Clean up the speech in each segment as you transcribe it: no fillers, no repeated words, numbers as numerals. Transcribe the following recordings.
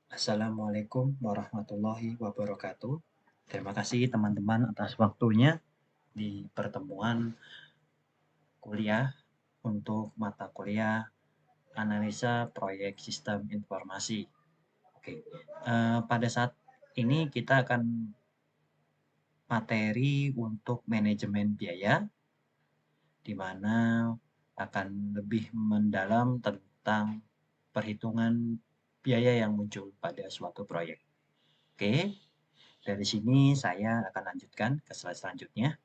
Assalamualaikum warahmatullahi wabarakatuh. Terima kasih teman-teman atas waktunya di pertemuan kuliah untuk mata kuliah analisa proyek sistem informasi. Oke, pada saat ini kita akan materi untuk manajemen biaya, di mana akan lebih mendalam tentang perhitungan biaya yang muncul pada suatu proyek. Oke, dari sini saya akan lanjutkan ke slide selanjutnya.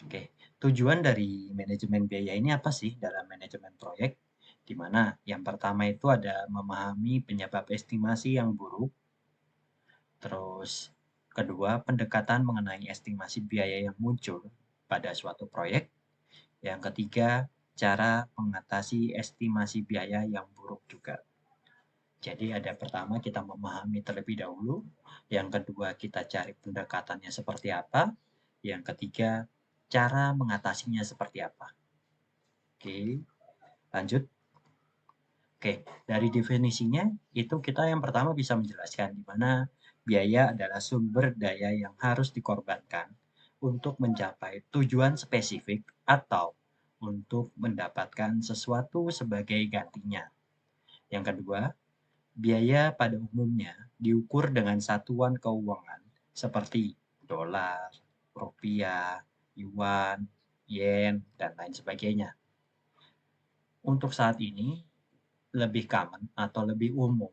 Oke, tujuan dari manajemen biaya ini apa sih dalam manajemen proyek? Di mana yang pertama itu ada memahami penyebab estimasi yang buruk, terus kedua pendekatan mengenai estimasi biaya yang muncul pada suatu proyek, yang ketiga cara mengatasi estimasi biaya yang buruk juga. Jadi ada pertama kita memahami terlebih dahulu, yang kedua kita cari pendekatannya seperti apa, yang ketiga cara mengatasinya seperti apa. Oke, lanjut. Oke, dari definisinya itu kita yang pertama bisa menjelaskan di mana biaya adalah sumber daya yang harus dikorbankan untuk mencapai tujuan spesifik atau untuk mendapatkan sesuatu sebagai gantinya. Yang kedua, biaya pada umumnya diukur dengan satuan keuangan seperti dolar, rupiah, yuan, yen, dan lain sebagainya. Untuk saat ini, lebih common atau lebih umum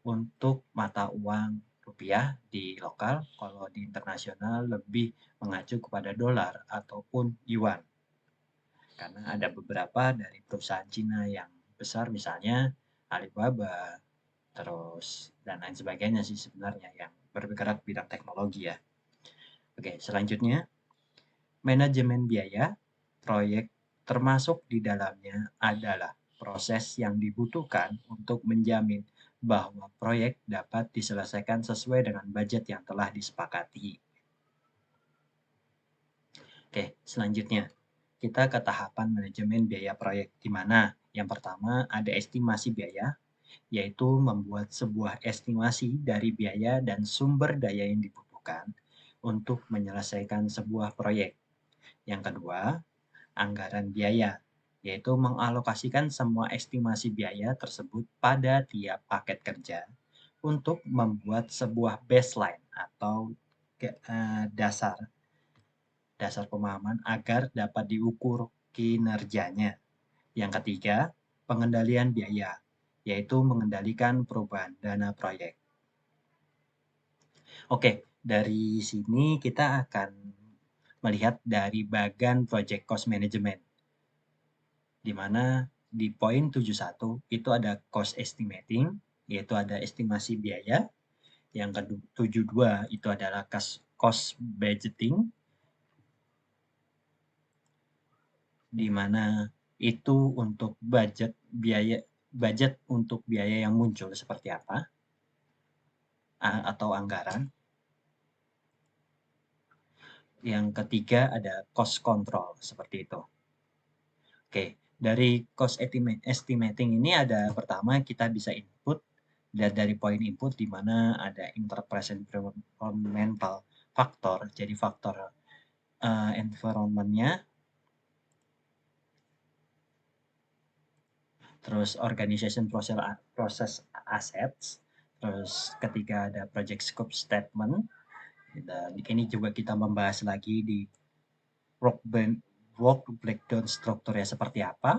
untuk mata uang rupiah di lokal, kalau di internasional lebih mengacu kepada dolar ataupun yuan. Karena ada beberapa dari perusahaan Cina yang besar misalnya Alibaba, terus dan lain sebagainya sih sebenarnya yang bergerak bidang teknologi ya. Oke, selanjutnya manajemen biaya proyek termasuk di dalamnya adalah proses yang dibutuhkan untuk menjamin bahwa proyek dapat diselesaikan sesuai dengan budget yang telah disepakati. Oke, selanjutnya kita ke tahapan manajemen biaya proyek, di mana yang pertama ada estimasi biaya, yaitu membuat sebuah estimasi dari biaya dan sumber daya yang dibutuhkan untuk menyelesaikan sebuah proyek. Yang kedua, anggaran biaya, yaitu mengalokasikan semua estimasi biaya tersebut pada tiap paket kerja untuk membuat sebuah baseline atau dasar pemahaman agar dapat diukur kinerjanya. Yang ketiga, pengendalian biaya, yaitu mengendalikan perubahan dana proyek. Oke, dari sini kita akan melihat dari bagian project cost management, di mana di poin 71 itu ada cost estimating, yaitu ada estimasi biaya. Yang kedua 72 itu adalah cost budgeting, di mana itu untuk budget untuk biaya yang muncul seperti apa atau anggaran. Yang ketiga ada cost control seperti itu. Oke, dari cost estimating ini ada pertama kita bisa input dan dari poin input di mana ada environmental factor. Jadi faktor environment-nya, terus organization process assets, terus ketiga ada project scope statement. Dan ini juga kita membahas lagi di work breakdown strukturnya seperti apa.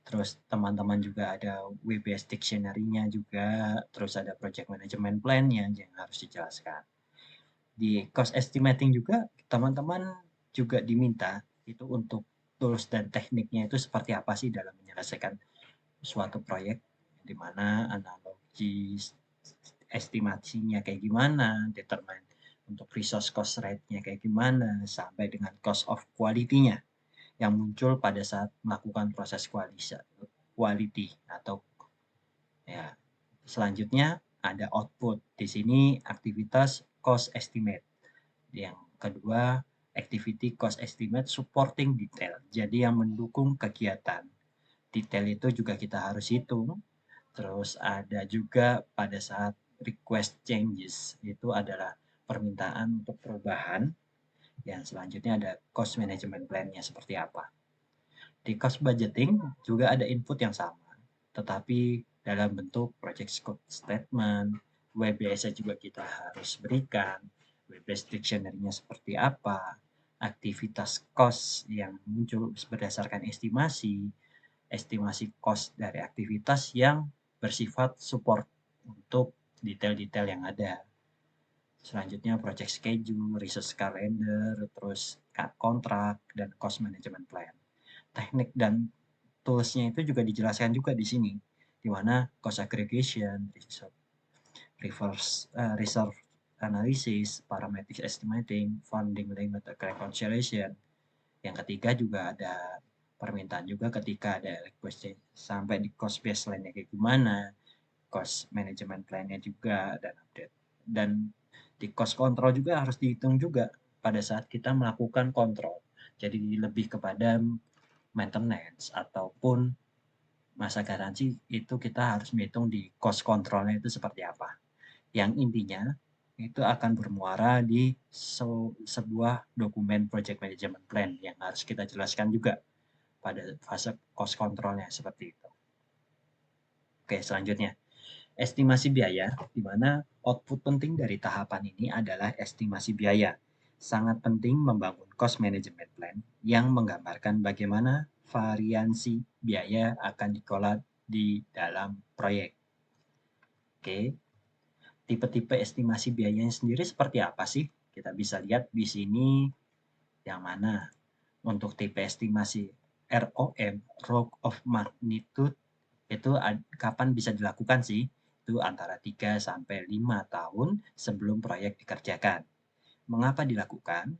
Terus teman-teman juga ada WBS Dictionary-nya juga, terus ada project management plan-nya yang harus dijelaskan. Di cost estimating juga teman-teman juga diminta itu untuk tools dan tekniknya itu seperti apa sih dalam menyelesaikan suatu proyek, di mana analogi estimasinya kayak gimana, determine untuk resource cost rate-nya kayak gimana, sampai dengan cost of quality-nya yang muncul pada saat melakukan proses quality atau ya. Selanjutnya ada output. Di sini aktivitas cost estimate. Yang kedua Activity Cost Estimate Supporting Detail. Jadi yang mendukung kegiatan. Detail itu juga kita harus hitung. Terus ada juga pada saat request changes, itu adalah permintaan untuk perubahan. Yang selanjutnya ada cost management plan-nya seperti apa. Di cost budgeting juga ada input yang sama, tetapi dalam bentuk project scope statement, WBS juga kita harus berikan, WBS dictionary-nya seperti apa, aktivitas cost yang muncul berdasarkan estimasi, estimasi cost dari aktivitas yang bersifat support untuk detail-detail yang ada. Selanjutnya project schedule, resource calendar, terus kontrak, dan cost management plan. Teknik dan tools-nya itu juga dijelaskan juga di sini, di mana cost aggregation, reserve analysis, parametric estimating, funding limit reconciliation. Yang ketiga juga ada permintaan juga ketika ada request sampai di cost baseline-nya kayak gimana, cost management plan-nya juga, dan update. Dan di cost control juga harus dihitung juga pada saat kita melakukan kontrol. Jadi lebih kepada maintenance ataupun masa garansi itu kita harus menghitung di cost controlnya itu seperti apa. Yang intinya itu akan bermuara di sebuah dokumen project management plan yang harus kita jelaskan juga pada fase cost controlnya seperti itu. Oke, selanjutnya. Estimasi biaya, di mana output penting dari tahapan ini adalah estimasi biaya. Sangat penting membangun cost management plan yang menggambarkan bagaimana variansi biaya akan dikelola di dalam proyek. Oke, tipe-tipe estimasi biayanya sendiri seperti apa sih? Kita bisa lihat di sini yang mana untuk tipe estimasi ROM, Rock of Magnitude, itu kapan bisa dilakukan sih? Itu antara 3 sampai 5 tahun sebelum proyek dikerjakan. Mengapa dilakukan?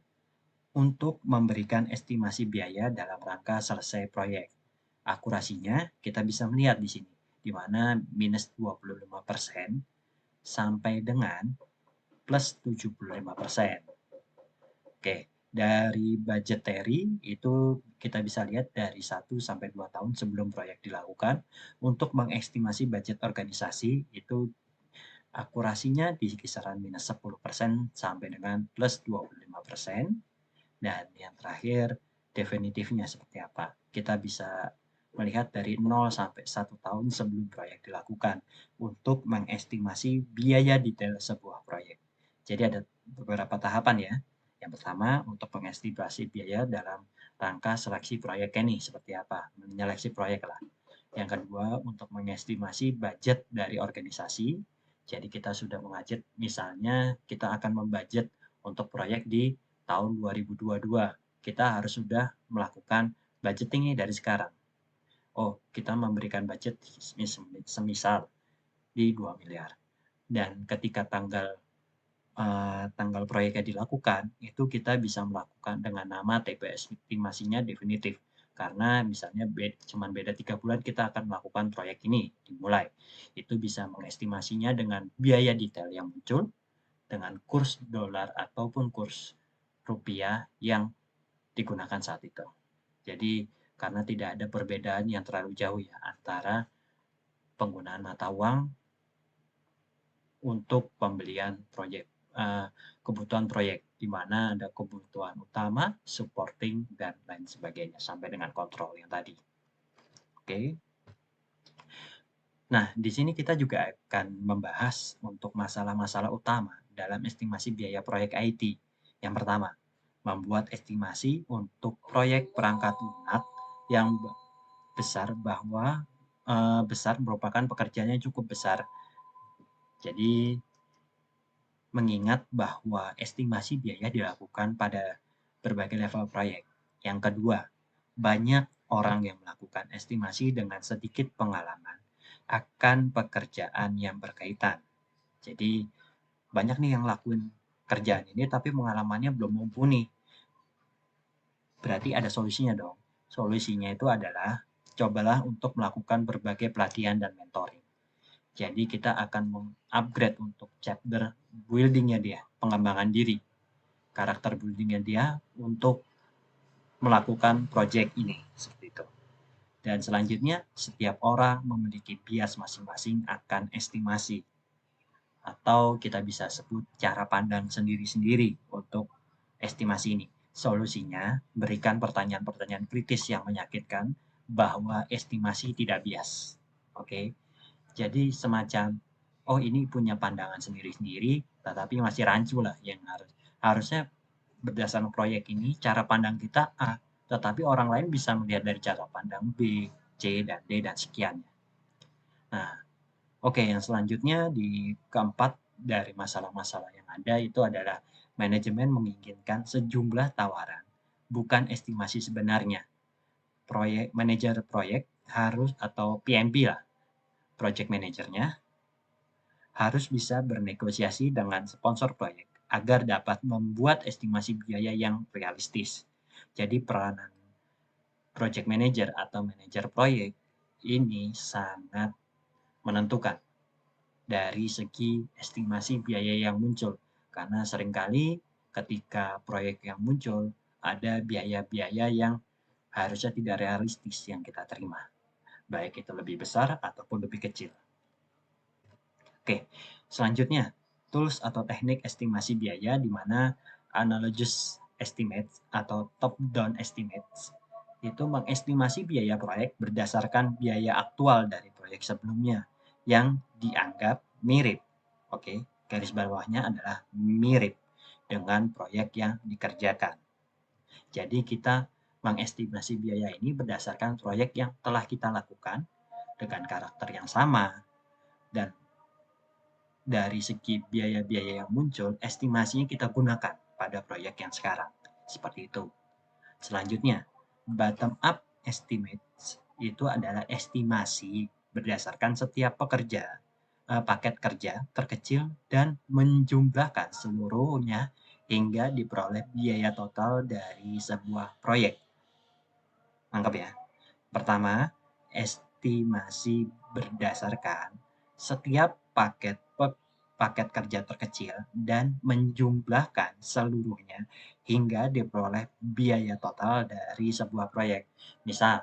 Untuk memberikan estimasi biaya dalam rangka selesai proyek. Akurasinya kita bisa melihat di sini, di mana minus 25% sampai dengan plus 75%. Oke, dari budgetary itu kita bisa lihat dari 1 sampai 2 tahun sebelum proyek dilakukan. Untuk mengestimasi budget organisasi itu akurasinya di kisaran minus 10% sampai dengan plus 25%. Dan yang terakhir, definitifnya seperti apa. Kita bisa melihat dari 0 sampai 1 tahun sebelum proyek dilakukan untuk mengestimasi biaya detail sebuah proyek. Jadi ada beberapa tahapan ya. Yang pertama, untuk mengestimasi biaya dalam rangka seleksi proyek ini seperti apa, menyeleksi proyek lah. Yang kedua, untuk mengestimasi budget dari organisasi. Jadi kita sudah membudget, misalnya kita akan membudget untuk proyek di tahun 2022. Kita harus sudah melakukan budgeting dari sekarang. Oh, kita memberikan budget semisal di 2 miliar. Dan ketika tanggal proyeknya dilakukan, itu kita bisa melakukan dengan nama TP estimasinya definitif. Karena misalnya cuma beda 3 bulan kita akan melakukan proyek ini dimulai. Itu bisa mengestimasinya dengan biaya detail yang muncul, dengan kurs dolar ataupun kurs rupiah yang digunakan saat itu. Jadi karena tidak ada perbedaan yang terlalu jauh ya antara penggunaan mata uang untuk pembelian proyek, kebutuhan proyek, di mana ada kebutuhan utama, supporting, dan lain sebagainya, sampai dengan kontrol yang tadi. Oke. Nah, di sini kita juga akan membahas untuk masalah-masalah utama dalam estimasi biaya proyek IT. Yang pertama, membuat estimasi untuk proyek perangkat lunak yang besar besar merupakan pekerjaannya cukup besar. Jadi mengingat bahwa estimasi biaya dilakukan pada berbagai level proyek. Yang kedua, banyak orang yang melakukan estimasi dengan sedikit pengalaman akan pekerjaan yang berkaitan. Jadi banyak nih yang lakuin kerjaan ini tapi pengalamannya belum mumpuni. Berarti ada solusinya dong. Solusinya itu adalah cobalah untuk melakukan berbagai pelatihan dan mentoring. Jadi kita akan mengupgrade untuk chapter building-nya dia, pengembangan diri. karakter buildingnya dia untuk melakukan project ini, seperti itu. Dan selanjutnya, setiap orang memiliki bias masing-masing akan estimasi, atau kita bisa sebut cara pandang sendiri-sendiri untuk estimasi ini. Solusinya, berikan pertanyaan-pertanyaan kritis yang meyakinkan bahwa estimasi tidak bias. Oke, jadi semacam, oh ini punya pandangan sendiri-sendiri, tetapi masih rancu lah yang harusnya berdasarkan proyek ini, cara pandang kita A, tetapi orang lain bisa melihat dari cara pandang B, C, dan D, dan sekian. Nah, oke, yang selanjutnya di keempat dari masalah-masalah yang ada itu adalah manajemen menginginkan sejumlah tawaran, bukan estimasi sebenarnya. Manajer proyek harus, atau PMP lah, project manajernya, harus bisa bernegosiasi dengan sponsor proyek agar dapat membuat estimasi biaya yang realistis. Jadi peranan project manager atau manajer proyek ini sangat menentukan dari segi estimasi biaya yang muncul. Karena seringkali ketika proyek yang muncul, ada biaya-biaya yang harusnya tidak realistis yang kita terima. Baik itu lebih besar ataupun lebih kecil. Oke, selanjutnya, tools atau teknik estimasi biaya di mana analogous estimates atau top-down estimates itu mengestimasi biaya proyek berdasarkan biaya aktual dari proyek sebelumnya yang dianggap mirip. Oke, garis bawahnya adalah mirip dengan proyek yang dikerjakan. Jadi kita mengestimasi biaya ini berdasarkan proyek yang telah kita lakukan dengan karakter yang sama, dan dari segi biaya-biaya yang muncul, estimasinya kita gunakan pada proyek yang sekarang. Seperti itu. Selanjutnya, bottom up estimates itu adalah estimasi berdasarkan setiap paket kerja terkecil dan menjumlahkan seluruhnya hingga diperoleh biaya total dari sebuah proyek. Anggap ya. Pertama, estimasi berdasarkan setiap paket kerja terkecil dan menjumlahkan seluruhnya hingga diperoleh biaya total dari sebuah proyek. Misal,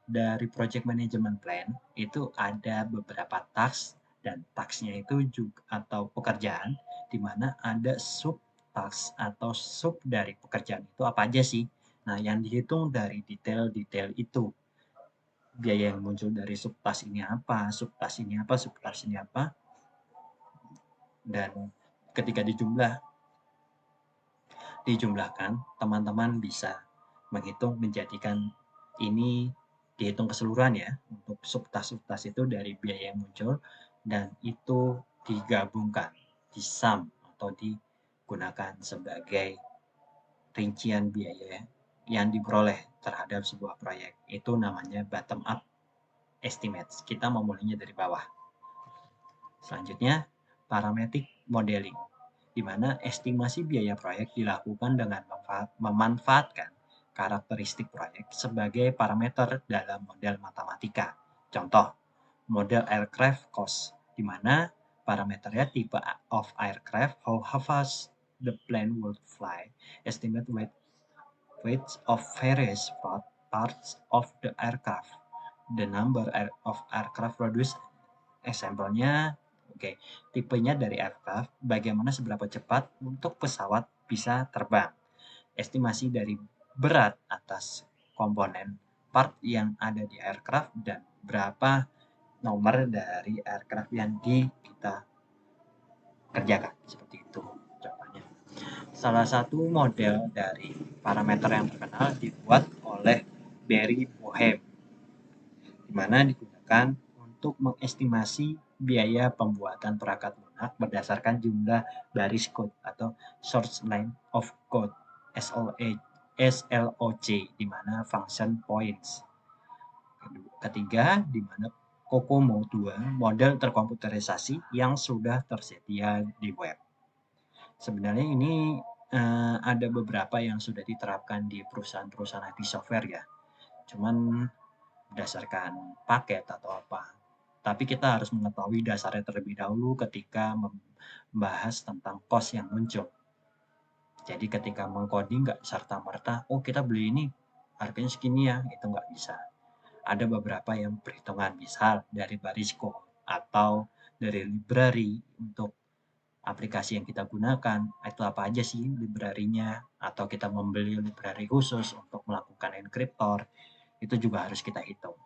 dari project management plan itu ada beberapa task, dan task-nya itu juga atau pekerjaan di mana ada sub task atau sub dari pekerjaan itu apa aja sih. Nah, yang dihitung dari detail-detail itu, biaya yang muncul dari subtask ini apa, subtask ini apa, subtask ini apa, dan ketika dijumlahkan, teman-teman bisa menghitung menjadikan ini dihitung keseluruhan ya, untuk subtask-subtask itu dari biaya yang muncul, dan itu digabungkan, disum atau digunakan sebagai rincian biaya yang diperoleh terhadap sebuah proyek. Itu namanya bottom up estimates. Kita memulainya dari bawah. Selanjutnya, parametric modeling, di mana estimasi biaya proyek dilakukan dengan memanfaatkan karakteristik proyek sebagai parameter dalam model matematika. Contoh, model aircraft cost, di mana parameternya type of aircraft, how fast the plane would fly, estimate weights of various parts of the aircraft, the number of aircraft produced, example-nya, oke, tipenya dari aircraft, bagaimana seberapa cepat untuk pesawat bisa terbang, estimasi dari berat atas komponen part yang ada di aircraft, dan berapa nomor dari aircraft yang kita kerjakan. Seperti itu contohnya. Salah satu model dari parameter yang terkenal dibuat oleh Barry Boehm, di mana digunakan untuk mengestimasi biaya pembuatan perangkat lunak berdasarkan jumlah baris kode atau source line of code SLOC, di mana function points. Ketiga, di mana COCOMO 2, model terkomputerisasi yang sudah tersedia di web. Sebenarnya ini ada beberapa yang sudah diterapkan di perusahaan-perusahaan IT software ya. Cuman berdasarkan paket atau apa. Tapi kita harus mengetahui dasarnya terlebih dahulu ketika membahas tentang cost yang muncul. Jadi ketika mengcoding nggak serta-merta, oh kita beli ini harganya segini ya, itu nggak bisa. Ada beberapa yang perhitungan, misal dari baris code atau dari library untuk aplikasi yang kita gunakan, itu apa aja sih library-nya, atau kita membeli library khusus untuk melakukan enkriptor, itu juga harus kita hitung.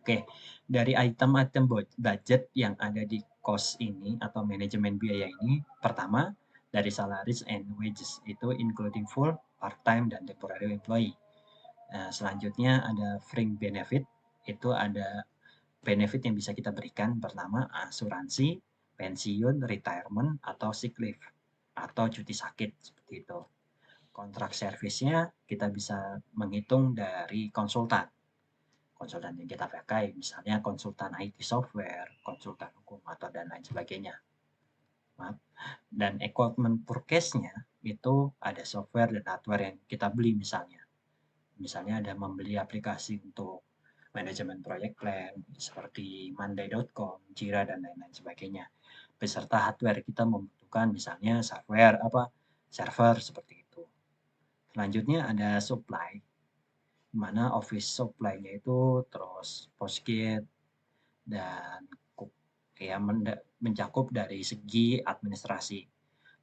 Oke, dari item-item budget yang ada di cost ini atau manajemen biaya ini, pertama dari salaries and wages itu including full, part-time, dan temporary employee. Nah, selanjutnya ada fringe benefit, itu ada benefit yang bisa kita berikan. Pertama, asuransi, pensiun, retirement, atau sick leave, atau cuti sakit, seperti itu. Kontrak servisnya kita bisa menghitung dari konsultan. Konsultan yang kita pakai, misalnya konsultan IT software, konsultan hukum, atau dan lain sebagainya. Maaf. Dan equipment purchase-nya itu ada software dan hardware yang kita beli misalnya. Misalnya ada membeli aplikasi untuk manajemen project plan seperti monday.com, Jira, dan lain-lain sebagainya. Beserta hardware kita membutuhkan misalnya software server seperti itu. Selanjutnya ada supply, di mana office supply-nya itu terus Postgate dan ya mencakup dari segi administrasi.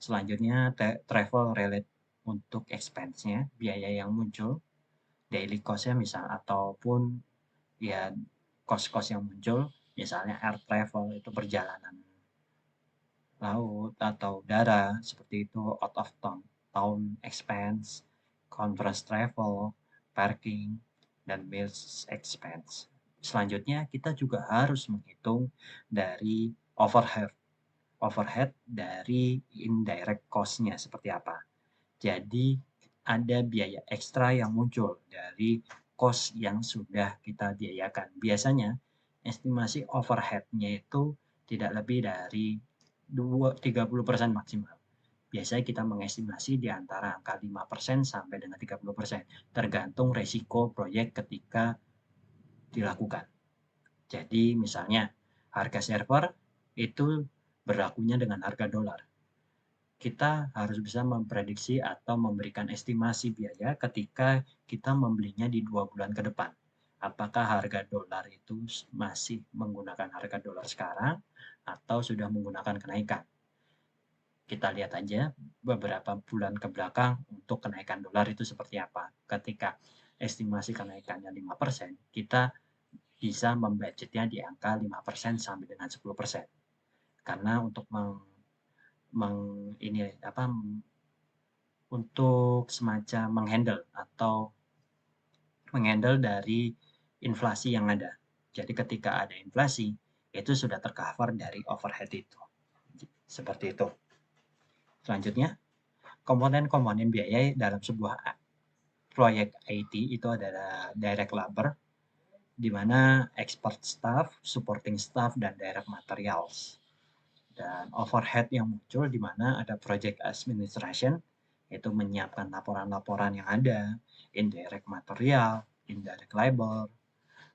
Selanjutnya travel related untuk expense-nya, biaya yang muncul, daily cost-nya misal, ataupun ya cost-cost yang muncul, misalnya air travel itu perjalanan laut atau udara, seperti itu out of town expense, conference travel, parking, dan meals expense. Selanjutnya kita juga harus menghitung dari overhead. Overhead dari indirect cost-nya seperti apa. Jadi ada biaya ekstra yang muncul dari cost yang sudah kita biayakan. Biasanya estimasi overhead-nya itu tidak lebih dari 30% maksimal. Biasanya kita mengestimasi di antara angka 5% sampai dengan 30%, tergantung resiko proyek ketika dilakukan. Jadi misalnya harga server itu berlakunya dengan harga dolar. Kita harus bisa memprediksi atau memberikan estimasi biaya ketika kita membelinya di 2 bulan ke depan. Apakah harga dolar itu masih menggunakan harga dolar sekarang atau sudah menggunakan kenaikan? Kita lihat aja beberapa bulan ke belakang untuk kenaikan dolar itu seperti apa. Ketika estimasi kenaikannya 5%, kita bisa membudgetnya di angka 5% sampai dengan 10%. Karena untuk ini apa untuk semacam menghandle atau menghandle dari inflasi yang ada. Jadi ketika ada inflasi, itu sudah tercover dari overhead itu. Seperti itu. Selanjutnya, komponen-komponen biaya dalam sebuah proyek IT itu adalah direct labor, di mana expert staff, supporting staff, dan direct materials. Dan overhead yang muncul di mana ada project administration, yaitu menyiapkan laporan-laporan yang ada, indirect material, indirect labor,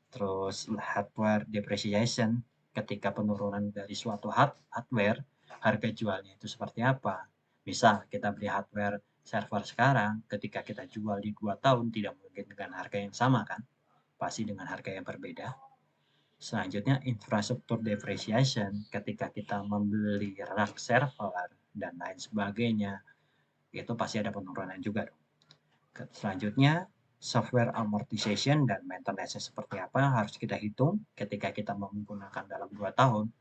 terus hardware depreciation, ketika penurunan dari suatu hardware, harga jualnya itu seperti apa. Misal kita beli hardware server sekarang, ketika kita jual di 2 tahun, tidak mungkin dengan harga yang sama kan, pasti dengan harga yang berbeda. Selanjutnya infrastruktur depreciation, ketika kita membeli rack server dan lain sebagainya, itu pasti ada penurunan juga dong. Selanjutnya software amortization dan maintenance seperti apa harus kita hitung ketika kita menggunakan dalam 2 tahun,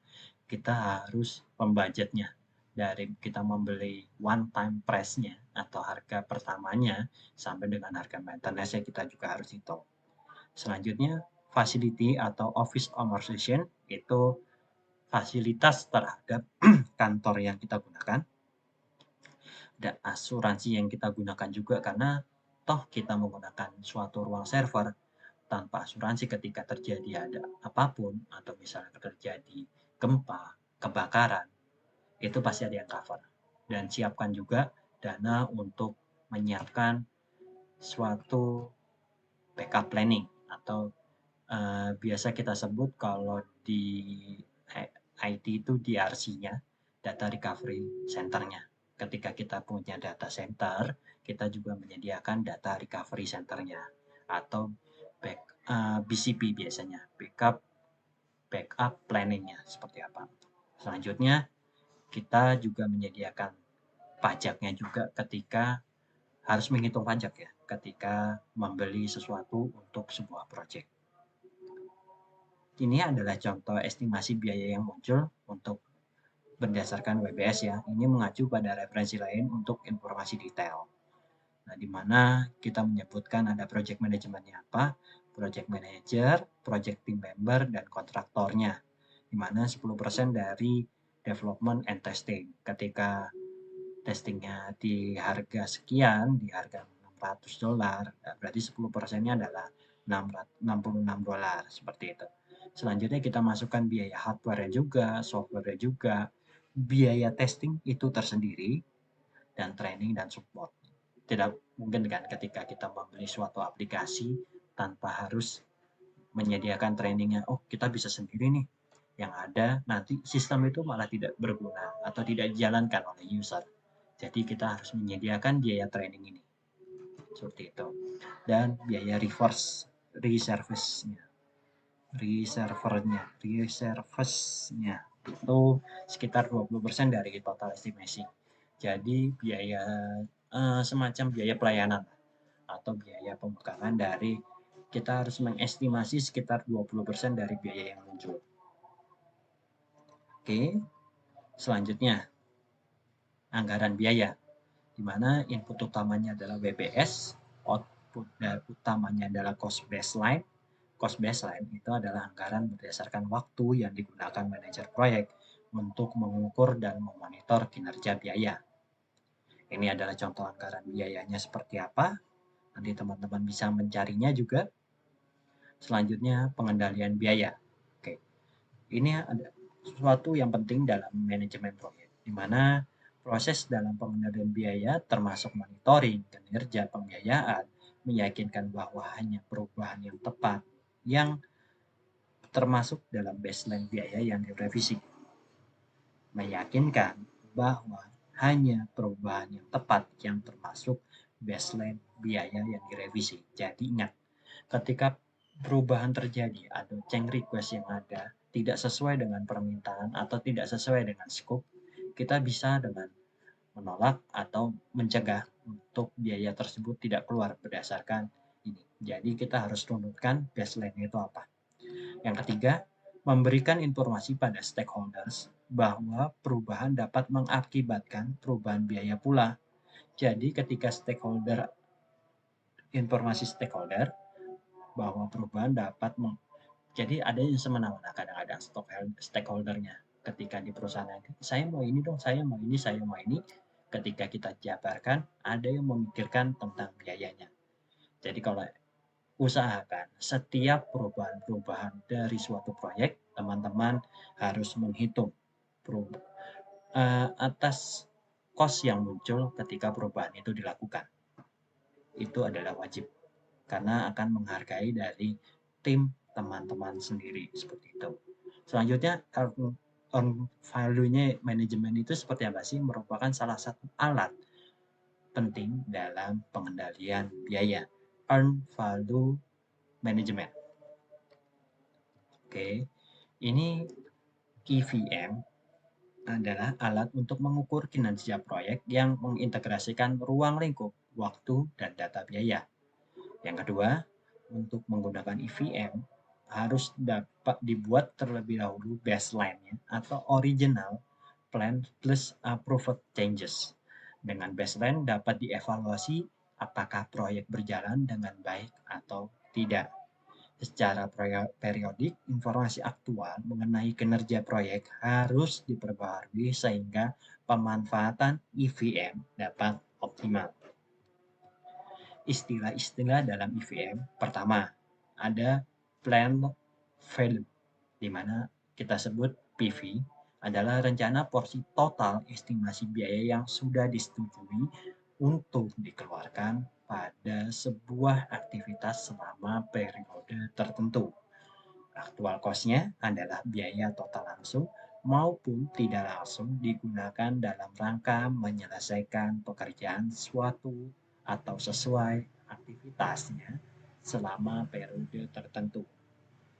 kita harus membudgetnya dari kita membeli one time price-nya atau harga pertamanya sampai dengan harga maintenance-nya kita juga harus hitung. Selanjutnya facility atau office amortization itu fasilitas terhadap kantor yang kita gunakan dan asuransi yang kita gunakan juga, karena toh kita menggunakan suatu ruang server tanpa asuransi ketika terjadi ada apapun atau misalnya terjadi gempa, kebakaran, itu pasti ada yang cover. Dan siapkan juga dana untuk menyiapkan suatu backup planning atau biasa kita sebut kalau di IT itu DRC-nya, Data Recovery Center-nya. ketika kita punya data center, kita juga menyediakan data recovery center-nya atau BCP biasanya, backup planning-nya seperti apa. Selanjutnya, kita juga menyediakan pajaknya juga ketika harus menghitung pajak ya, ketika membeli sesuatu untuk sebuah proyek. Ini adalah contoh estimasi biaya yang muncul untuk berdasarkan WBS ya. Ini mengacu pada referensi lain untuk informasi detail. Nah, di mana kita menyebutkan ada project manajemennya apa, project manager, project team member, dan kontraktornya. Di mana 10% dari development and testing. Ketika testingnya di harga sekian, di harga $600, berarti 10%-nya adalah $66, seperti itu. Selanjutnya kita masukkan biaya hardware juga, software juga, biaya testing itu tersendiri, dan training dan support. Tidak mungkin kan ketika kita membeli suatu aplikasi tanpa harus menyediakan trainingnya. Oh, kita bisa sendiri nih. Yang ada nanti sistem itu malah tidak berguna atau tidak dijalankan oleh user. Jadi kita harus menyediakan biaya training ini. Seperti itu. Dan biaya reservice-nya itu sekitar 20% dari total estimasi. Jadi biaya semacam biaya pelayanan atau biaya pembekalan dari kita harus mengestimasi sekitar 20% dari biaya yang muncul. Oke, selanjutnya anggaran biaya, di mana input utamanya adalah WBS, output utamanya adalah cost baseline. Cost baseline itu adalah anggaran berdasarkan waktu yang digunakan manajer proyek untuk mengukur dan memonitor kinerja biaya. Ini adalah contoh anggaran biayanya seperti apa. Nanti teman-teman bisa mencarinya juga. Selanjutnya, pengendalian biaya. Oke, ini ada sesuatu yang penting dalam manajemen proyek, di mana proses dalam pengendalian biaya termasuk monitoring kinerja pembiayaan, meyakinkan bahwa hanya perubahan yang tepat yang termasuk dalam baseline biaya yang direvisi. Meyakinkan bahwa hanya perubahan yang tepat yang termasuk baseline biaya yang direvisi. Jadi ingat, ketika perubahan terjadi atau change request yang ada tidak sesuai dengan permintaan atau tidak sesuai dengan scope, kita bisa dengan menolak atau mencegah untuk biaya tersebut tidak keluar berdasarkan ini. Jadi kita harus runutkan baseline itu apa. Yang ketiga, memberikan informasi pada stakeholders bahwa perubahan dapat mengakibatkan perubahan biaya pula. Jadi ketika informasi stakeholder bahwa perubahan dapat jadi ada yang semena-mena kadang-kadang stakeholdernya ketika di perusahaan saya mau ini dong, saya mau ini, saya mau ini. Ketika kita jabarkan, ada yang memikirkan tentang biayanya. Jadi kalau usahakan setiap perubahan-perubahan dari suatu proyek, teman-teman harus menghitung atas cost yang muncul ketika perubahan itu dilakukan. Itu adalah wajib karena akan menghargai dari tim teman-teman sendiri seperti itu. Selanjutnya earn value-nya manajemen itu seperti apa sih? Merupakan salah satu alat penting dalam pengendalian biaya. Earn value management. Oke, ini EVM adalah alat untuk mengukur kinerja proyek yang mengintegrasikan ruang lingkup, waktu, dan data biaya. Yang kedua, untuk menggunakan EVM harus dapat dibuat terlebih dahulu baseline-nya atau original plan plus approved changes. Dengan baseline dapat dievaluasi apakah proyek berjalan dengan baik atau tidak. Secara periodik, informasi aktual mengenai kinerja proyek harus diperbaharui sehingga pemanfaatan EVM dapat optimal. Istilah-istilah dalam EVM, pertama, ada plan value, di mana kita sebut PV, adalah rencana porsi total estimasi biaya yang sudah disetujui untuk dikeluarkan pada sebuah aktivitas selama periode tertentu. Aktual cost-nya adalah biaya total langsung maupun tidak langsung digunakan dalam rangka menyelesaikan pekerjaan suatu atau sesuai aktivitasnya selama periode tertentu.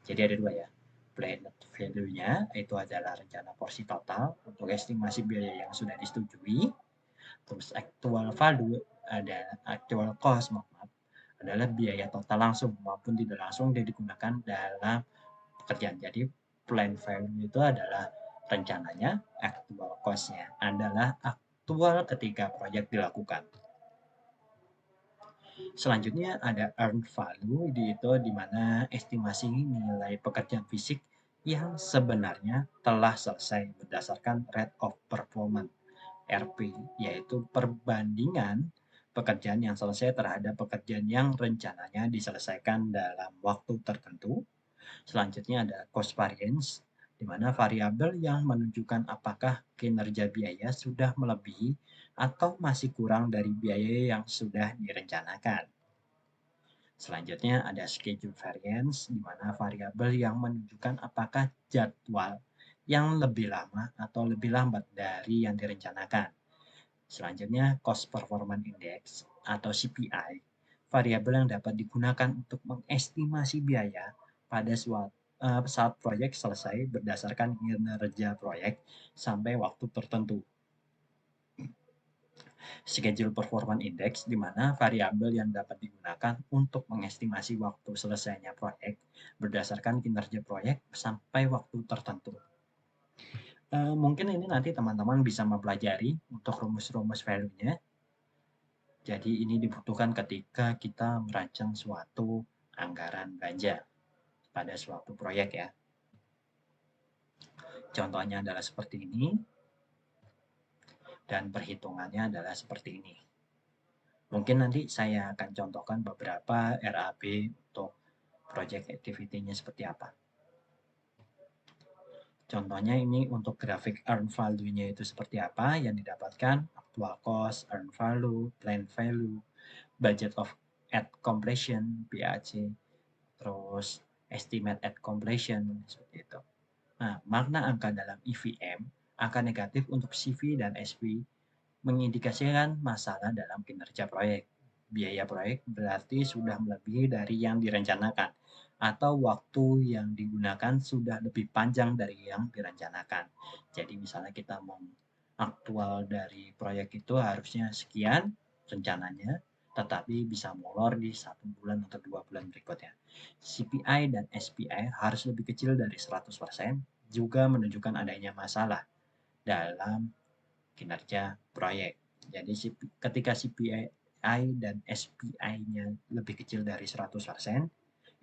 Jadi ada dua ya. Planned value-nya itu adalah rencana porsi total untuk estimasi biaya yang sudah disetujui. Terus actual value ada actual cost, maaf, adalah biaya total langsung maupun tidak langsung yang digunakan dalam pekerjaan. Jadi plan value itu adalah rencananya, actual cost-nya adalah aktual ketika proyek dilakukan. Selanjutnya ada earned value, itu di mana estimasi nilai pekerjaan fisik yang sebenarnya telah selesai berdasarkan rate of performance RP, yaitu perbandingan pekerjaan yang selesai terhadap pekerjaan yang rencananya diselesaikan dalam waktu tertentu. Selanjutnya ada cost variance, di mana variabel yang menunjukkan apakah kinerja biaya sudah melebihi atau masih kurang dari biaya yang sudah direncanakan. Selanjutnya ada schedule variance, di mana variabel yang menunjukkan apakah jadwal yang lebih lama atau lebih lambat dari yang direncanakan. Selanjutnya, Cost Performance Index atau CPI, variabel yang dapat digunakan untuk mengestimasi biaya pada saat proyek selesai berdasarkan kinerja proyek sampai waktu tertentu. Schedule Performance Index, di mana variabel yang dapat digunakan untuk mengestimasi waktu selesainya proyek berdasarkan kinerja proyek sampai waktu tertentu. Mungkin ini nanti teman-teman bisa mempelajari untuk rumus-rumus value-nya. Jadi ini dibutuhkan ketika kita merancang suatu anggaran belanja pada suatu proyek ya. Contohnya adalah seperti ini, dan perhitungannya adalah seperti ini. Mungkin nanti saya akan contohkan beberapa RAB untuk project activity-nya seperti apa. Contohnya ini untuk grafik earn value-nya itu seperti apa yang didapatkan, actual cost, earn value, plan value, budget of at completion, BAC, terus estimate at completion, seperti itu. Nah, makna angka dalam EVM, angka negatif untuk CV dan SP, mengindikasikan masalah dalam kinerja proyek. Biaya proyek berarti sudah melebihi dari yang direncanakan, atau waktu yang digunakan sudah lebih panjang dari yang direncanakan. Jadi misalnya kita mau aktual dari proyek itu harusnya sekian rencananya, tetapi bisa molor di 1 bulan atau 2 bulan berikutnya. CPI dan SPI harus lebih kecil dari 100%, juga menunjukkan adanya masalah dalam kinerja proyek. Jadi ketika CPI dan SPI-nya lebih kecil dari 100%,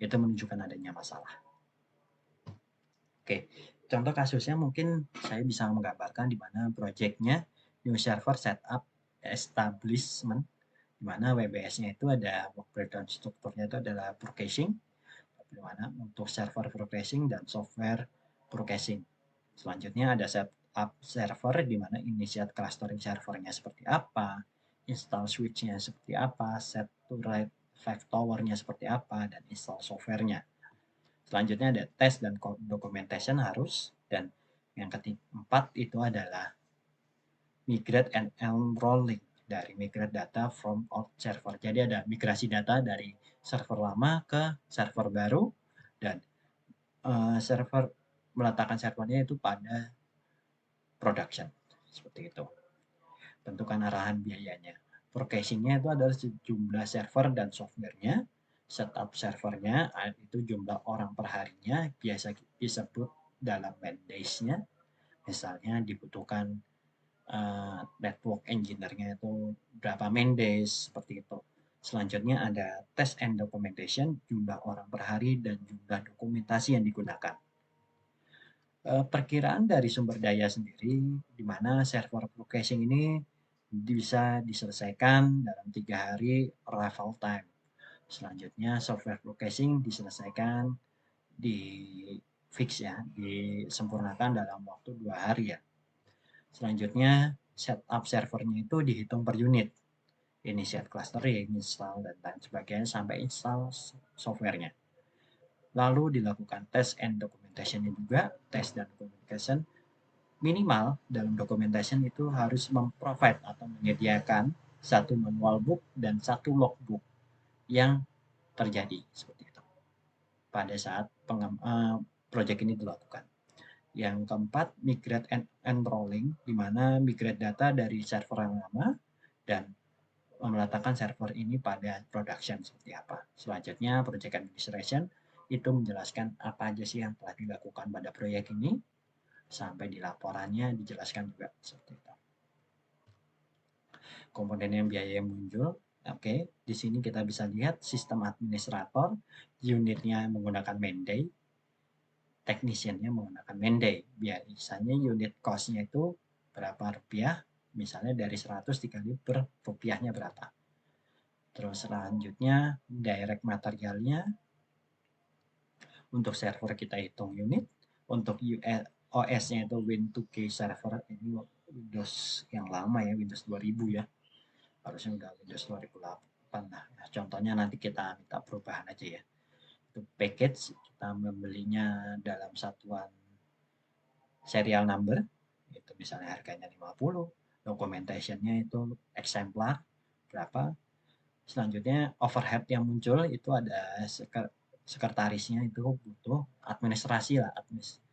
itu menunjukkan adanya masalah. Oke, contoh kasusnya mungkin saya bisa menggambarkan di mana proyeknya new server setup establishment, di mana WBS-nya itu ada work breakdown strukturnya itu adalah procaching, di mana untuk server procaching dan software procaching. Selanjutnya ada setup server, di mana initiate clustering servernya seperti apa, install switch-nya seperti apa, set to write 5 tower-nya seperti apa, dan install software-nya. Selanjutnya ada test dan documentation harus, dan yang keempat itu adalah migrate and enrolling, dari migrate data from old server. Jadi ada migrasi data dari server lama ke server baru, dan server meletakkan servernya itu pada production, seperti itu. Tentukan arahan biayanya. Procaching-nya itu adalah sejumlah server dan software-nya. Setup servernya itu jumlah orang per harinya, biasa disebut dalam man days-nya. Misalnya dibutuhkan network engineer-nya itu berapa man days, seperti itu. Selanjutnya ada test and documentation, jumlah orang per hari dan jumlah dokumentasi yang digunakan. Perkiraan dari sumber daya sendiri, di mana server procaching ini bisa diselesaikan dalam 3 hari arrival time. Selanjutnya software procaching diselesaikan di fix ya, disempurnakan dalam waktu 2 hari ya. Selanjutnya setup servernya itu dihitung per unit. Initiate clustering, install, dan lain sebagainya sampai install softwarenya. Lalu dilakukan test and documentation juga, test dan documentation Minimal dalam documentation itu harus memprovide atau menyediakan satu manual book dan satu logbook yang terjadi seperti itu pada saat project ini dilakukan. Yang keempat, migrate and enrolling, di mana migrate data dari server yang lama dan meletakkan server ini pada production seperti apa. Selanjutnya, project administration itu menjelaskan apa aja sih yang telah dilakukan pada proyek ini, sampai di laporannya dijelaskan juga seperti itu. Komponen yang biaya yang muncul, oke, di sini kita bisa lihat sistem administrator, unitnya menggunakan Menday, technician-nya menggunakan Menday. Biasanya unit cost-nya itu berapa rupiah, misalnya dari 100 dikali per rupiahnya berapa. Terus selanjutnya direct materialnya, untuk server kita hitung unit, untuk OS-nya itu Win2K server, ini Windows yang lama ya, Windows 2000 ya, harusnya udah Windows 2008. Nah, contohnya nanti kita minta perubahan aja ya. Untuk package, kita membelinya dalam satuan serial number, itu misalnya harganya 50, documentation-nya itu eksemplar berapa. Selanjutnya overhead yang muncul itu ada sekretarisnya, itu butuh administrasi lah,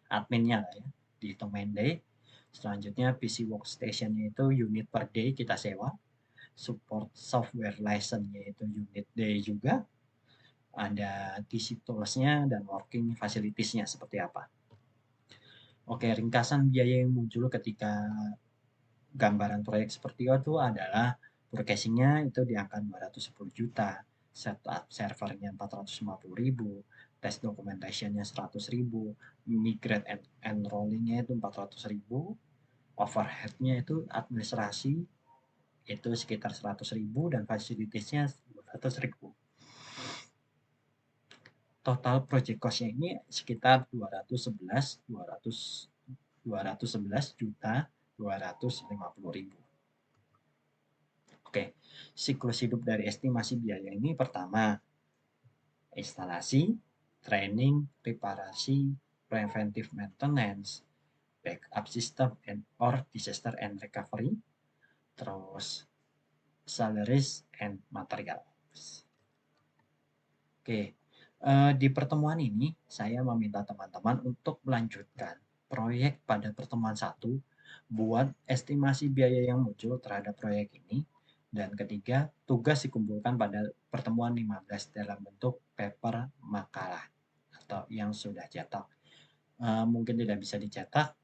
adminnya lah ya, dihitung Menday. Selanjutnya PC workstation-nya itu unit per day kita sewa, support software license-nya itu unit day juga, ada DC tools-nya dan working facilities-nya seperti apa. Oke, ringkasan biaya yang muncul ketika gambaran proyek seperti itu adalah broadcasting-nya itu di angka 210 juta, setup servernya 450.000, test documentation-nya 100.000, migrate and enrolling-nya itu 400.000, overhead-nya itu administrasi itu sekitar 100.000 dan facilities-nya 200.000. Total project cost-nya ini sekitar 211 juta 250.000. Oke, siklus hidup dari estimasi biaya ini pertama, instalasi, training, reparasi, preventive maintenance, backup system and or disaster and recovery, terus salaries and materials. Oke, di pertemuan ini saya meminta teman-teman untuk melanjutkan proyek pada pertemuan 1, buat estimasi biaya yang muncul terhadap proyek ini, dan ketiga, tugas dikumpulkan pada pertemuan 15 dalam bentuk paper makalah atau yang sudah cetak. Mungkin tidak bisa dicetak,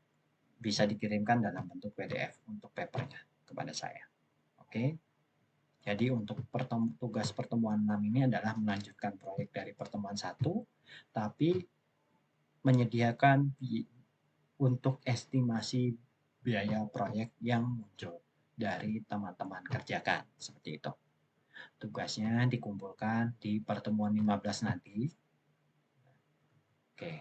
bisa dikirimkan dalam bentuk PDF untuk papernya kepada saya. Oke. Jadi untuk tugas pertemuan 6 ini adalah melanjutkan proyek dari pertemuan 1, tapi menyediakan untuk estimasi biaya proyek yang muncul dari teman-teman kerjakan. Seperti itu. Tugasnya dikumpulkan di pertemuan 15 nanti. Oke.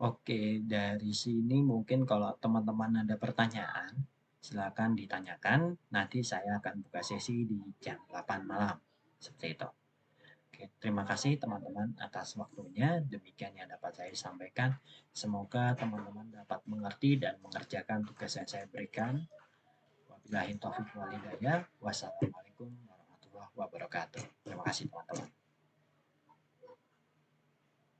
Oke, dari sini mungkin kalau teman-teman ada pertanyaan, silakan ditanyakan. Nanti saya akan buka sesi di jam 8 malam. Seperti itu. Oke, terima kasih teman-teman atas waktunya. Demikian yang dapat saya sampaikan. Semoga teman-teman dapat mengerti dan mengerjakan tugas yang saya berikan. Wabillahi taufiq wal hidayah. Wassalamualaikum warahmatullahi wabarakatuh. Terima kasih teman-teman.